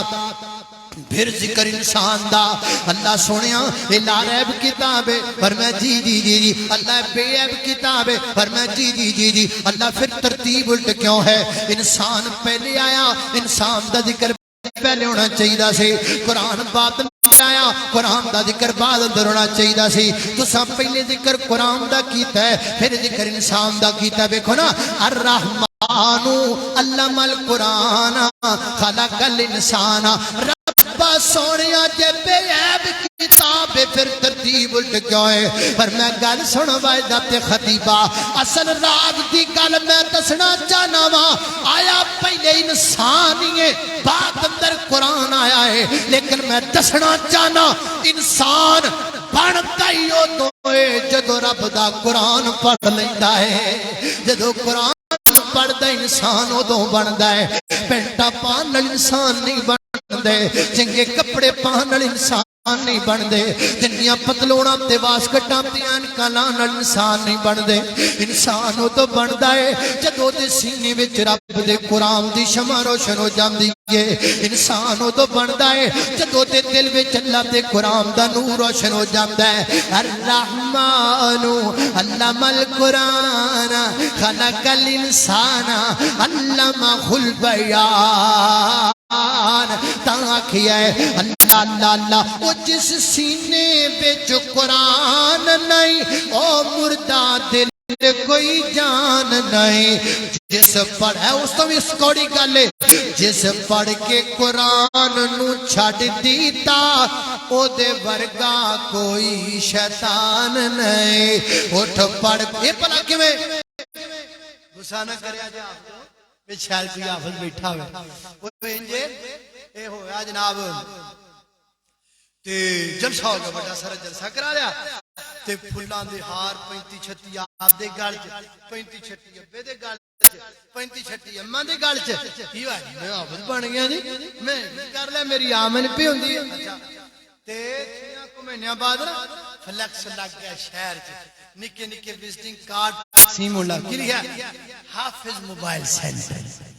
پھر ذکر انسان دا اللہ سونیا یہ لا ریب کتاب ہے فرمایا جی جی جی جی اللہ بے عیب کتاب ہے فرمایا جی جی جی جی اللہ پھر ترتیب الٹ کیوں ہے انسان پہلے آیا انسان دا ذکر پہلے ہونا چاہیے سی قرآن بعد آیا قرآن دا ذکر بعد اندر ہونا چاہیے سی تو سب پہلے ذکر قرآن دا کیتا ہے پھر ذکر انسان دا کیتا ہے دیکھو نا الرحمن علم القرآن خلق الانسان رب سونیا جے بے عیب کتاب پھر ترتیب الٹ کیوں ہے پر میں گل سنو وائدہ خطیبہ اصل راگ دی گل میں دسنا چاہنا وا آیا پہلے انسان ہی ہے بعد اندر قرآن آیا ہے لیکن میں دسنا چاہنا انسان بنتا ہی ادو ہے جدو رب دا قرآن پڑھ لیتا ہے جدو قرآن پڑھتا انسان ادو بنتا ہے پینٹا پان انسان نہیں بنتے چنگے کپڑے پان انسان نہیں بندے جنیاں پتلونا تے واسکٹاں تے انکاں لان انسان نہیں بندے انسان او تو بندا ہے جدوں دے سینے وچ رب دے قرآن دی شمع روشن ہو جاندی ہے انسان او تو بندا ہے جدوں دے دل وچ اللہ دے قرآن دا نور روشن ہو جاندا ہے الرحمن علم القرآن خلق الانسان علمہ البیان تاکھیا ہے اللہ اللہ اللہ او جس سینے بچ قرآن نہیں او مردہ دل کوئی جان نہیں جس پڑھ ہے اس تو اس کوڑی گلے جس پڑھ کے قرآن نو چھڑ دیتا او دے ورگا کوئی شیطان نہیں اٹھ پڑھ یہ پڑھا کیویں غصہ نہ کریا جا شاید کوئی حافظ بیٹھا ہوئے اے ہویا جناب تے جلسہ ہو گیا بڑا سارا جلسہ کرا لیا تے پھلان دے ہار 35-36 آپ دے گال چ 35-36 ابے دے گال چ 35-36 اماں دے گال چ کی ہویا میں حافظ بن گیا جی میں کر لیا میری آمن پہ ہوندی ہے تے 6 مہینے بعد نا فلیکس لگ گیا شہر چ نکے نکے وزٹنگ کارڈ سیم اللہ کی لیا حافظ موبائل سینٹر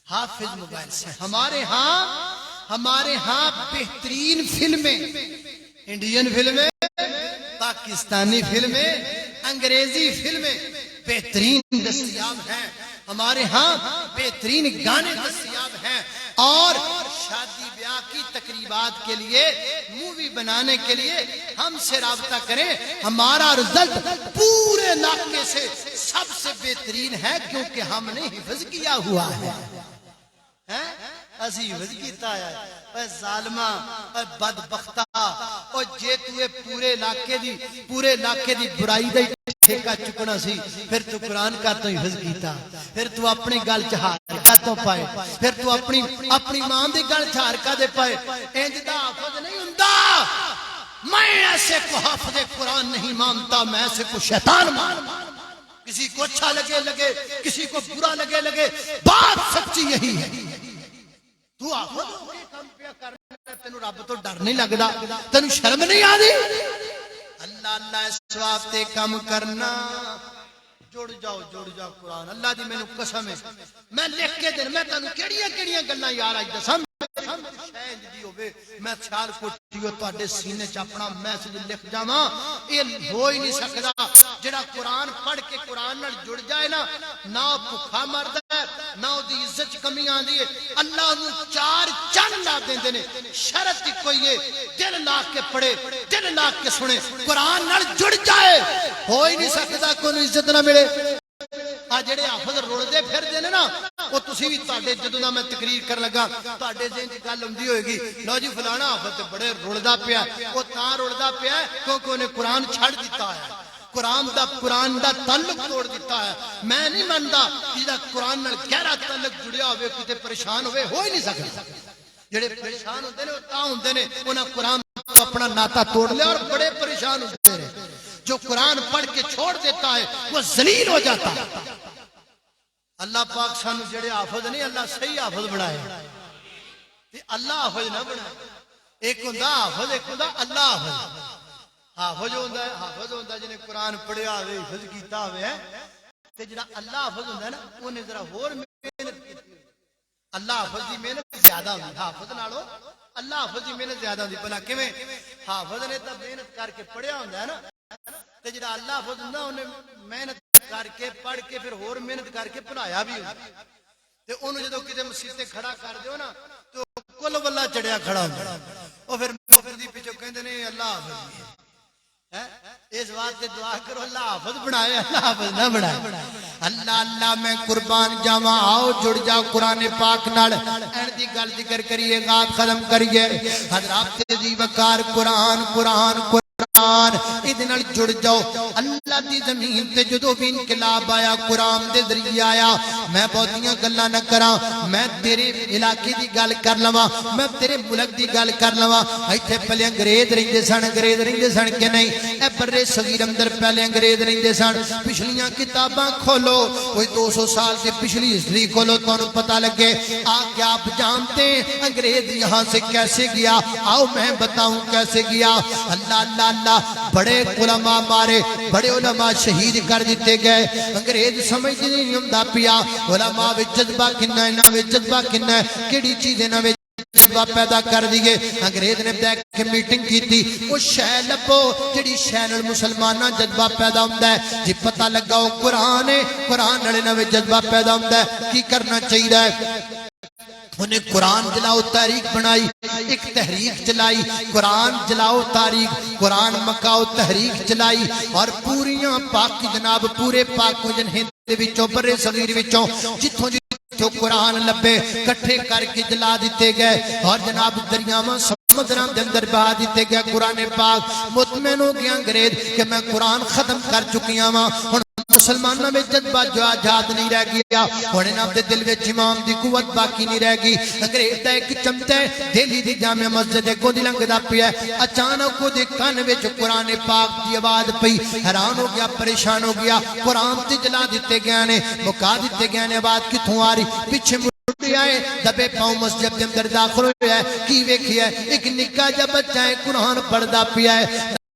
حافظ موبائل سینٹر ہمارے ہاں بہترین فلمیں انڈین فلمیں پاکستانی فلمیں انگریزی فلمیں بہترین دستیاب ہیں ہمارے ہاں بہترین گانے دستیاب ہیں اور شادی بیاہ کی تقریبات کے لیے مووی بنانے کے لیے ہم سے رابطہ کریں ہمارا رزلٹ پورے علاقے سے سب سے بہترین ہے کیونکہ ہم نے حفظ کیا ہوا ہے اسی حفظ کیتا ہے اے ظالمہ اے بدبختہ او جے توے پورے علاقے دی برائی دا ٹھیکہ چکنا سی پھر تو قرآن کا تو حفظ کیتا پھر تو اپنی گل چہار کا تو پائے پھر تو اپنی ماں دی گل چہار کا دے پائے انج دا حافظ نہیں ہوندا میں ایسے کو حافظ قرآن نہیں مانتا میں ایسے کو شیطان مانتا کسی کو اچھا لگے کسی کو برا لگے بات سچی یہی ہے تو حافظ کام پیا کرنا تینوں رب تو ڈر نہیں لگدا تینوں شرم نہیں آدی اللہ اللہ اس واسطے کام کرنا جڑ جاؤ قرآن اللہ دی مینوں قسم ہے میں لکھ کے دین میں تانوں کیڑیاں گلاں یار اج دساں شاید دی ہوے میں خیال کوٹیو تواڈے سینے چ اپنا میسج لکھ جاواں اے ہو ہی نہیں سکدا جڑا قرآن پڑھ کے قرآن نال جڑ جائے نا نہ بھوکا مردا ہے نہ او دی عزت کمی آندی ہے اللہ نو 4 چن لا دیندے نے شرط ہی کوئی ہے دل لا کے پڑھے دل لا کے سنے قرآن نال جڑ جائے ہو ہی نہیں سکدا کوئی عزت نہ ملے آ جڑے حافظ رڑدے پھر دے نے نا او تسی وی تواڈے جدوں دا میں تقریر کر لگا تواڈے ذہن وچ گل ہوندی ہوئے گی لو جی فلانا حافظ تے بڑے رڑدا پیا او تاں رڑدا پیا کیونکہ اونے قرآن چھڑ دتا ہے قرآن دا تعلق توڑ دیتا ہے میں نہیں مندا جہاں قرآن نال گہرا تعلق جڑیا ہوئے کتے پریشان ہوئے ہو ہی نہیں سکتا جڑے پریشان ہوندے نے تاں ہوندے نے انہاں قرآن تو اپنا ناتا توڑ لیا اور بڑے پریشان ہوتے ہیں جو قرآن پڑھ کے چھوڑ دیتا ہے وہ ذلیل ہو جاتا ہے اللہ پاک سانو جڑے حافظ نہیں اللہ صحیح حافظ بنائے اللہ حافظ نہ بنائے ایک ہوندا حافظ ایک ہوندا اللہ حافظ حافظ ہوندا جنے قرآن پڑھیا ہوئے حفظ کیتا ہوئے تے جڑا اللہ حافظ ہوندا نا اونے ذرا ہور محنت کیتی اللہ حافظ دی محنت زیادہ ہوندی حافظ نالوں اللہ حافظ کی محنت زیادہ ہوتی بلا کیویں حافظ نے تو محنت کر کے پڑھیا ہوندا ہے نا تے جڑا اللہ حافظ ہوندا اونے محنت کر کے پڑھ کے پھر ہور محنت کر کے پڑھایا بھی ہوندا تے اونوں جدوں کتے مسجد تے کھڑا کر دیو نا تو کل واللہ چڑھیا کھڑا ہوندا او پھر دی پیچھے کہندے نے اللہ حافظ اس بات سے دعا کرو اللہ حافظ بنائے اللہ حافظ نہ بنائے اللہ اللہ میں قربان جاواں آؤ جڑ جاؤ قرآن پاک نال این دی گل ذکر کریے غات ختم کریے حضرات دی وقار قرآن قرآن قرآن ادھے جڑ جاؤ اللہ دی زمین تے جدو بھی انقلاب آیا قرآن دے ذریعے آیا میں بہتیاں گلاں نہ کراں میں تیرے علاقے دی گل کر لواں میں تیرے ملک دی گل کر لواں ایتھے پہلے انگریز رہندے سن کہ نہیں اے برے صغیر اندر پہلے انگریز رہندے سن پچھلیاں کتاباں کھولو کوئی 200 سال سے پچھلی ہسٹری کھولو تو انہوں پتہ لگے کیا آپ جانتے ہیں انگریز یہاں سے کیسے گیا آؤ میں بتاؤں کیسے گیا اللہ اللہ اللہ بڑے علماء مارے بڑے علماء شہید کر دیتے گئے انگریز سمجھ نہیں ہوندا پیا علماء وچ جذبہ کنا انہاں وچ جذبہ کنا کیڑی چیز انہاں وچ جذبہ پیدا کر دیئے انگریز نے بیٹھ کے میٹنگ کی تھی وہ شے لبو جڑی شے نال مسلماناں جذبہ پیدا ہوندا ہے جی پتہ لگا وہ قرآن ہے قرآن نال انہاں وچ جذبہ پیدا ہوندا ہے کی کرنا چاہیے انہیں قرآن جلاؤ تاریخ بنائی ایک تحریک چلائی قرآن جلاؤ تاریخ قرآن مکاؤ تحریک چلائی اور پوریاں پاک جناب پورے پاک جن ہند وچوں برے صغیر وچوں جتھوں جو قرآن لبے کٹھے کر کے جلا دیتے گئے اور جناب دریاواں سمندراں دے اندر بہا دیتے گئے قرآن پاک مطمئن ہو گیا انگریز کہ میں قرآن ختم کر چکیاں ہاں مسلمانوں میں جذبہ جو آزاد نہیں رہ گیا ہونے نام دے دل وچ امام دی قوت باقی نہیں رہ گئی انگریز دا ایک چمچہ ہے دہلی دی جامع مسجد کو دی لنگدا پیا اچانک کو دے کان وچ قرآن پاک دی آواز پئی حیران ہو گیا پریشان ہو گیا قرآن تے جلا دیتے گئے نے مکا دیتے گئے نے آواز کتھوں آ رہی پیچھے آئے دبے پاؤں مسجد کے اندر داخل ہویا ہے کی ویکھیا ہے ایک نکا جا بچہ ہے قرآن پڑھدا پیا ہے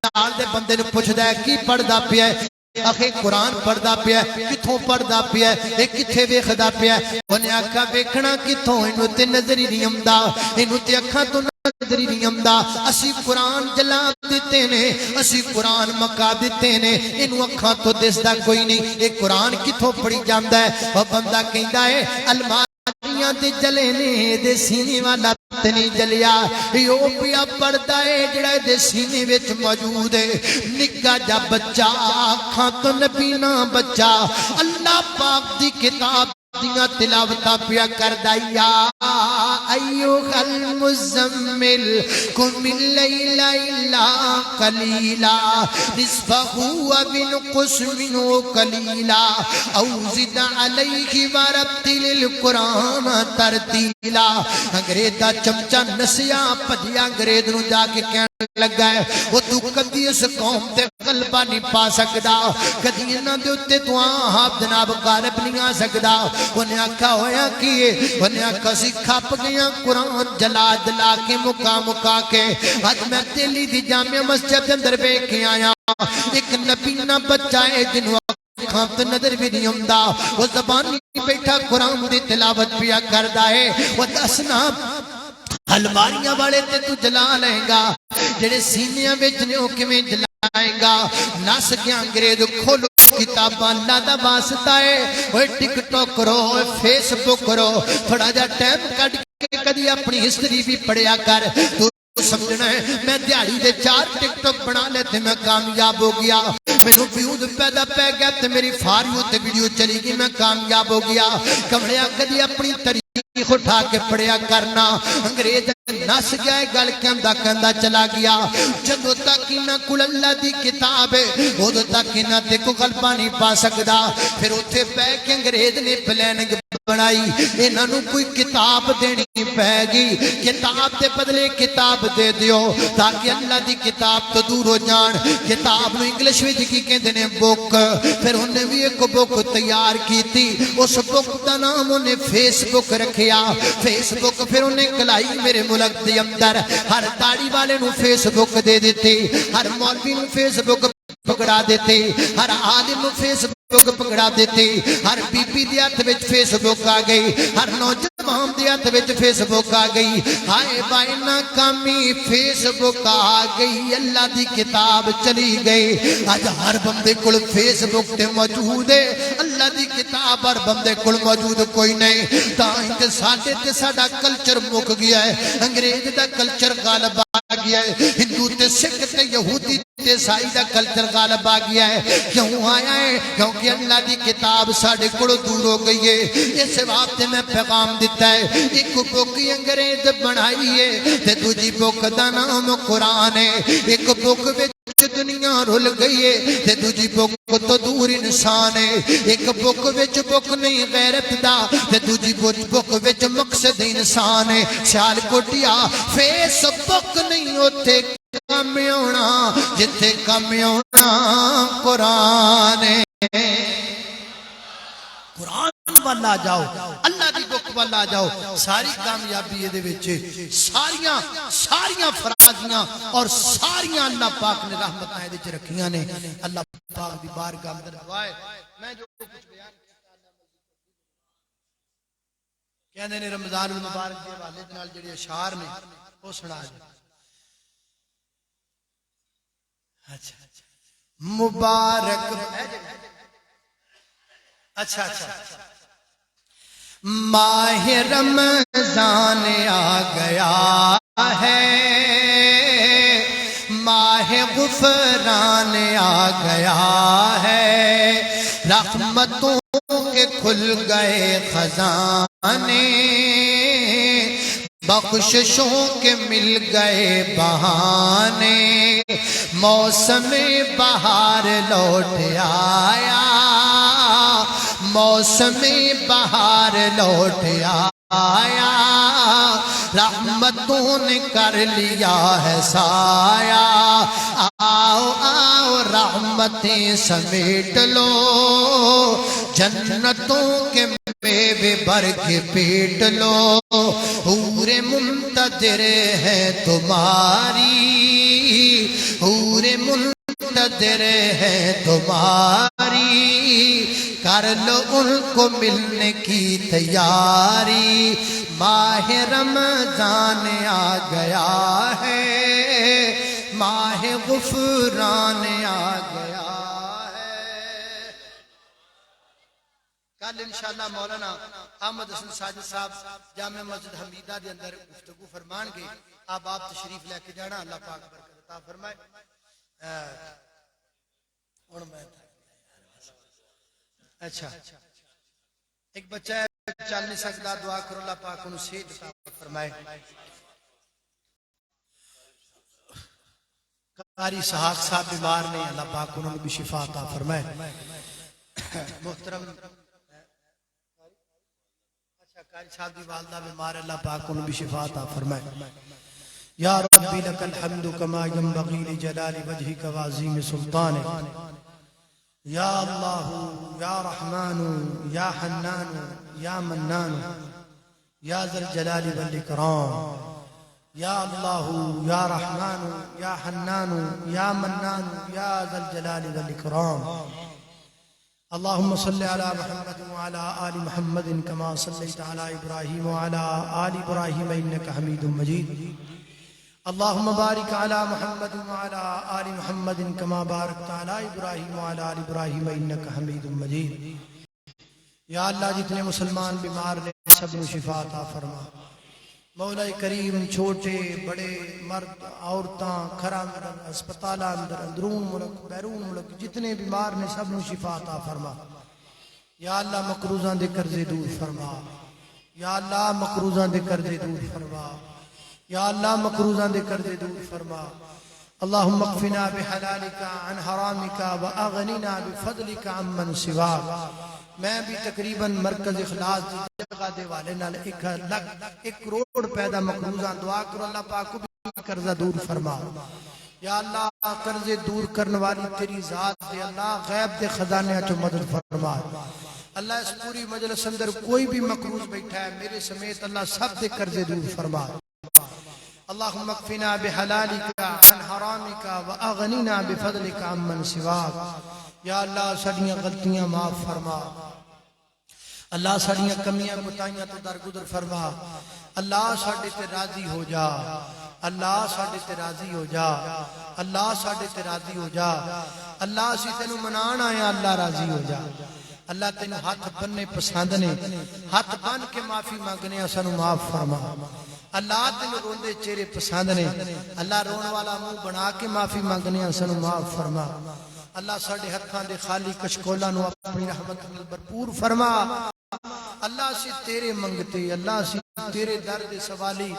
نال دے بندے نوں پوچھدا ہے کی پڑھدا پیا ہے آخے قرآن پڑھدا پیا ہے کتھوں پڑھدا پیا ہے ایک کتھے ویکھدا پیا ہے انہیں آکھا ویکھنا کتھوں انہوں تے نظر ہی نہیں آمدا انہوں تے اکھاں تو نظر ہی نہیں آمدا اسی قرآن جلا دیتے نے اسی قرآن مکا دیتے نے انہوں اکھاں تو دسدا کوئی نہیں ایک قرآن کتھوں پڑھی جاندا ہے وہ بندہ کہندا ہے الماریاں دے جلے نے دے سینے والا نہیں جلیا یو پیا پڑھدا ہے جڑا دے سینے وچ موجود ہے نکا جا بچہ آنکھاں تو نبی نا بچہ اللہ پاک دی کتاب دیاں تلاوتاں پیا کردا یا ایھا المزمل قم اللیل الا قلیلا نصفہ وانقص منہ قلیلا او زد علیہ ورتل القرآن ترتیلا انگریز دا چمچا نسیا پجیا انگریز نو جا کے کہنے لگا ہے وہ تو کدی اس قوم تے قلبہ نہیں پا سکدا کدی انہاں دے اوتے تو آپ جناب غالب نہیں آ سکدا انہیں آکھا ہویا کیے انہیں آکھا سی کھپ گیا قرآن جلا جلا کے مکا مکا کے آج میں دلی دی جامع مسجد اندر بے کے آیا ایک نبینا بچہ ہے جنہوں خامت نظر بھی نہیں ہمدا وہ زبانی بیٹھا قرآن دی تلاوت پیا کردہ ہے وہ دسنا الماریاں والے تے تو جلا لیں گا جڑے سینیاں بیچنے ہو کے میں جلائیں گا ناس کے انگریز کھولو کتاب اللہ دا واسطہ ہے وہ ٹک ٹاک کرو فیس بک کرو تھوڑا جا ٹائم کٹ کے کدی اپنی ہسٹری بھی پڑھیا کر تو سمجھنا ہے میں دیاری دے 4 ٹک ٹاک بنا لیتے میں کامیاب ہو گیا میں نو ویوز پیدا پہ گیا تے میری فاریو تے ویڈیو چلی گی میں کامیاب ہو گیا کمڑیا کدی اپنی تاریخ اٹھا کے پڑھیا کرنا انگریز نس گیا ہے گل کہندہ چلا گیا جدو تک نہ کل اللہ دی کتاب ہے ادو تک نہ تے کو غلبہ نہیں پا سکدا پھر اتھے پہ کے انگریز نے پلاننگ بنائی انہاں نو کوئی کتاب دینی پہ گی کتاب دے بدلے کتاب دے دیو تاکہ اللہ دی کتاب تو دور ہو جان کتاب نو انگلش وچ کی کہندے نے بک پھر انہیں بھی ایک بک تیار کی تھی اس بک دا نام انہیں فیس بک رکھیا فیس بک پھر انہیں کلائی میرے ملک دے اندر ہر داڑی والے نو فیس بک دے دیتی ہر مولوی نو فیس بک پکڑا دیتے ہر عالم فیس بک پکڑا دیتے ہر بی بی دے ہاتھ وچ فیس بک آ گئی ہر نوجوان دے ہاتھ وچ فیس بک آ گئی ہائے بھائی ناکامی فیس بک آ گئی اللہ دی کتاب چلی گئی اج ہر بندے کول فیس بک تے موجود ہے اللہ دی کتاب ہر بندے کول موجود کوئی نہیں تاں کہ ساڈے تے ساڈا کلچر مک گیا ہے انگریز دا کلچر غالب آ گیا ہے ہندو تے سکھ تے یہودی تے عیسائی دا کلچر غالب آ گیا ہے کیوں آیا ہے کیونکہ اللہ دی کتاب ساڈے کولوں دور ہو گئی ہے اس واسطے میں پیغام دیتا ہے ایک بک انگریز بنائی ہے تے دوجی بک دا نام قرآن ہے ایک بک وچ دنیا رل گئی ہے تے دوجی بک تو دور انسان ہے ایک بک وچ بک نہیں غیرت دا تے دوجی بک وچ مقصد انسان ہے سیال کوٹیا فیس بک نہیں ہوتے کم ہونا جتھے کم ہونا قرآن ہے قرآن والا جاؤ اللہ دی بک والا جاؤ ساری کامیابی دے وچ ساریاں فرازیاں اور ساریاں اللہ پاک نے رحمتاں دے وچ رکھیاں نے اللہ پاک دی بارگاہ اندر دعائے میں جو کچھ بیان کیتا کہندے نے رمضان المبارک دے حوالے نال جڑے اشعار نے وہ سنا دے اچھا مبارک اچھا ماہ رمضان آ گیا ہے ماہ غفران آ گیا ہے رحمتوں کے کھل گئے خزانے بخششوں کے مل گئے بہانے موسم بہار لوٹ آیا موسم بہار لوٹ آیا رحمتوں نے کر لیا ہے سایہ آؤ آؤ رحمتیں سمیٹ لو جنتوں کے میوے بھر کے پیٹ لو حور منتظر ہے تمہاری حور منتظر ہے تمہاری کر لو ان کو ملنے کی تیاری ماہ رمضان آ گیا ہے ماہ غفران آ گیا ہے کل انشاءاللہ مولانا احمد حسن ساجد صاحب جامع مسجد حمیدہ دے اندر گفتگو فرمان گے آپ تشریف لے کے جانا اللہ پاک برکت عطا فرمائے اچھا ایک بچہ ہے چل نہیں سکتا دعا کرو اللہ پاک انہوں صحت عطا فرمائے قاری صحاق صاحب بیمار نے اللہ پاک انہوں بھی شفا عطا فرمائے محترم اچھا قاری صاحب دی والدہ بیمار اللہ پاک انہوں بھی شفا عطا فرمائے یا ربی لک الحمد کما ینبغی لجلال وجہک وعظیم سلطانک یا اللہ یا رحمان یا حنان یا منان یا ذا الجلال والاکرام یا اللہ یا رحمان یا حنان یا منان یا ذا الجلال والاکرام اللہم صلی علی محمد وعلی آل محمد کما صلیت علی ابراہیم وعلی آل ابراہیم انکا حمید مجید اللہم بارک علی محمد وعلی آل محمد کما بارکت علی ابراہیم وعلی آل ابراہیم انکا حمید مجید یا اللہ جتنے مسلمان بیمار نے سب نے شفا عطا فرما مولا کریم چھوٹے بڑے مرد عورتاں گھراں اندر ہسپتالاں اندر اندرون ملک بیرون ملک جتنے بیمار نے سب نے شفا عطا فرما یا اللہ مقروضاں دے قرضے دور فرما یا اللہ مقروضاں دے قرضے دور فرما یا اللہ مقروضاں دے قرضے دور فرما اللہم اکفنا بحلالک عن حرامک واغننا بفضلک عمن سواک میں بھی تقریباً مرکز اخلاص دی جگہ دے والے نال 1 کروڑ پیدا مقروضاں دعا کرو اللہ پاک کو بھی قرضہ دور فرما یا اللہ قرضے دور کرنے والی تیری ذات دے اللہ غیب دے خزانے چو مدد فرما اللہ اس پوری مجلس اندر کوئی بھی مقروض بیٹھا ہے میرے سمیت اللہ سب دے قرضے دور فرما اللهم اكفنا بحلالك عن حرامك واغننا بفضلك عمن سواك. یا اللہ ساڈیاں غلطیاں معاف فرما. اللہ ساڈیاں کمیاں کوتاہیاں تو درگزر فرما. اللہ ساڈے تے راضی ہو جا. اللہ ساڈے تے راضی ہو جا. اللہ ساڈے تے راضی ہو جا. اللہ اسی تینوں منان آئے ہیں, اللہ راضی ہو جا. اللہ تینوں ہاتھ بننے پسند نے, ہاتھ بن کے معافی مانگنے ہیں, سانو معاف فرما. اللہ تینوں روندے چہرے پسند نے, اللہ رون والا منہ بنا کے معافی مانگنے ہیں, سانو معاف فرما. اللہ ساڈے ہتھاں دے خالی کشکولاں نو اپنی رحمت نال بھرپور فرما. اللہ اسی تیرے منگتے, اللہ اسی تیرے در دے سوالی.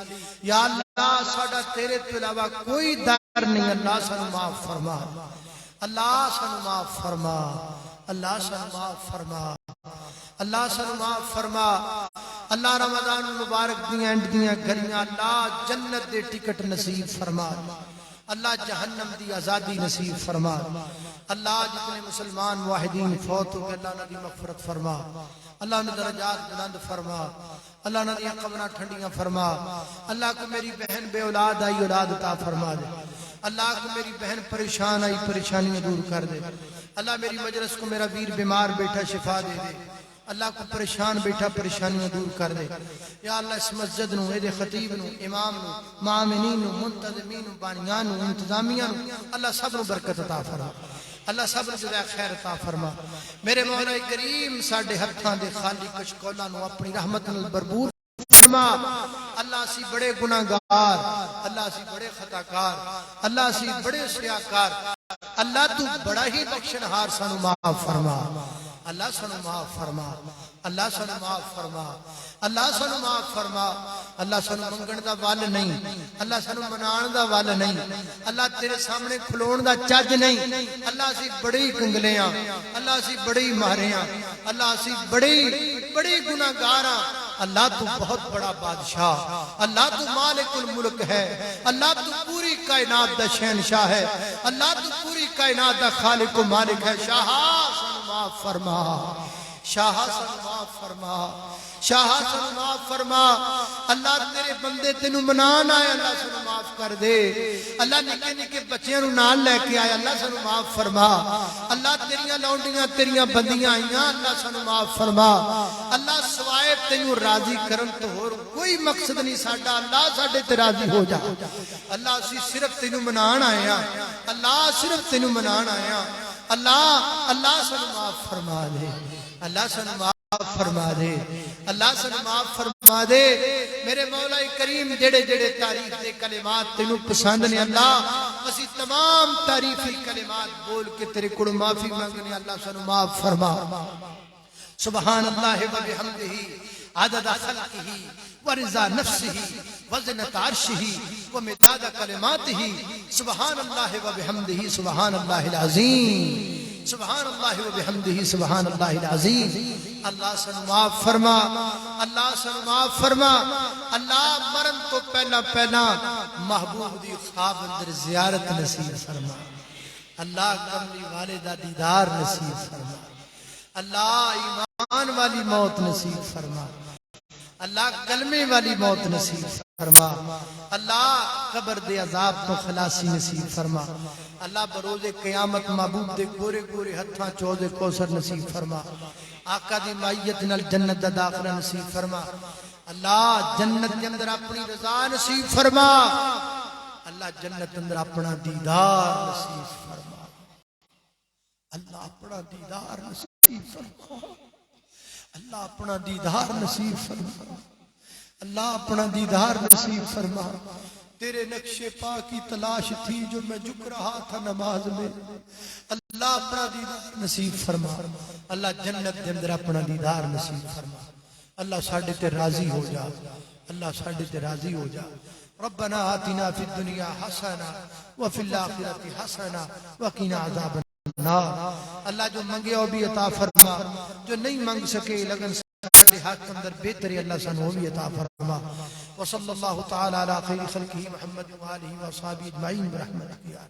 یا اللہ ساڈا تیرے تو علاوہ کوئی در نہیں. اللہ سانو معاف فرما. اللہ سانو معاف فرما. اللہ سانو معاف فرما. اللہ سانو معاف فرما. اللہ رمضان المبارک دیاں اینڈ دیاں گھڑیاں اللہ جنت دے ٹکٹ نصیب فرما. اللہ جہنم دی آزادی نصیب فرما. اللہ جتنے مسلمان موحدین فوت ہو گئے اللہ انہاں دی مغفرت فرما. اللہ انہاں درجات بلند فرما. اللہ انہاں دی قبراں ٹھنڈیاں فرما. اللہ کو میری بہن بے اولاد آئی اولاد عطا فرما دے. اللہ کو میری بہن پریشان آئی پریشانیاں دور کر دے. اللہ میری مجلس کو میرا ویر بیمار بیٹھا شفا دے دے. اللہ کو پریشان بیٹھا پریشانیاں دور کر دے. یا اللہ اس مسجد نو, اے خطیب نو, امام نو, معامنین نو, منتظمین نو, بانیان نو, انتظامیہ نو, اللہ سب نو برکت عطا فرما. اللہ سب نو جزائے خیر عطا فرما. میرے مولا کریم ساڈے ہتھاں دے خالی کشکولاں نو اپنی رحمت نال بھرپور فرما. اللہ اسی بڑے گناہگار, اللہ اسی بڑے خطاکار, اللہ اسی بڑے سیاکار. اللہ تو بڑا ہی بخشنہار, سانو معاف فرما. اللہ سانو معاف فرما. اللہ سانو معاف فرما. اللہ سانو معاف فرما. اللہ سانو منگن دا وال نہیں, اللہ سانو منان دا وال نہیں, اللہ تیرے سامنے کھلون دا چج نہیں. اللہ اسی بڑی کنگلے ہاں, اللہ اسی بڑی مارے ہاں, اللہ اسی بڑی گناہگار ہاں. اللہ تو بہت بڑا بادشاہ, اللہ تو مالک الملک ہے, اللہ تو پوری کائنات دا شہنشاہ ہے, اللہ تو پوری کائنات دا خالق و مالک ہے. شاہ سانو معاف فرما. شاہ سانو معاف فرما. شاہ سانو معاف فرما. اللہ تیرے بندے تینوں منان آئے, اللہ سانو معاف کر دے. اللہ نکے نکے بچیاں نو نال لے کے آئے, اللہ سانو معاف فرما. اللہ تیریاں لونڈیاں تیریاں بندیاں آئیاں, اللہ سانو معاف فرما. اللہ سوائے تینوں راضی کرن تو ہور کوئی مقصد نہیں ساڈا, اللہ ساڈے تے راضی ہو جا. اللہ اسی صرف تینوں منان آئے ہیں, اللہ صرف تینوں منان آئے ہیں. اللہ سانو معاف فرما دے. اللہ سانو معاف فرما دے. اللہ سانو معاف فرما دے. میرے مولا کریم جڑے جڑے تعریف دے کلمات تینوں پسند نے, اللہ اسی تمام تعریفی کلمات بول کے تیرے کڑ معافی مانگنے. اللہ سانو معاف فرما. سبحان اللہ و بحمدہ عدد خلقہ ورضا نفسہ وزنۃ عرشہ ومداد کلماتہ. سبحان اللہ و بحمدہ سبحان اللہ العظیم. سبحان اللہ و بحمدہ سبحان اللہ العظیم. اللہ سانو معاف فرما. اللہ سانو معاف فرما. اللہ مرن تو پہلا محبوب دی خواب اندر زیارت نصیب فرما. اللہ کملی والے دا دیدار نصیب فرما. اللہ ایمان والی موت نصیب فرما. اللہ کلمے والی موت نصیب فرما. اللہ قبر دے عذاب تو خلاصی نصیب فرما. اللہ بروز قیامت محبوب دے گورے گورے ہتھاں چوز کوثر نصیب فرما. آقا دی مائیت نال جنت دا داخلہ نصیب فرما. اللہ جنت کے اندر اپنی رضا نصیب فرما. اللہ جنت اندر اپنا دیدار نصیب فرما. اللہ اپنا دیدار نصیب فرما. اللہ اپنا دیدار نصیب فرما. اللہ اپنا دیدار نصیب فرما. تیرے نقش پا کی تلاش تھی جو میں جھک رہا تھا نماز میں. اللہ اپنا دیدار نصیب فرما. اللہ جنت کے اندر اپنا دیدار نصیب فرما. اللہ ساڈے تے راضی ہو جا. اللہ ساڈے تے راضی ہو جا. ربنا آتنا فی الدنیا حسنہ وفی الآخرۃ حسنہ وقنا عذاب النار. اللہ جو منگے وہ بھی عطا فرما, جو نہیں منگ سکے لگن ساڈے ہاتھ اندر بہتری اللہ سانو بھی عطا فرما. وصلی اللہ تعالی علی خیر خلقہ محمد و آلہ و صحابہ اجمعین برحمتک یا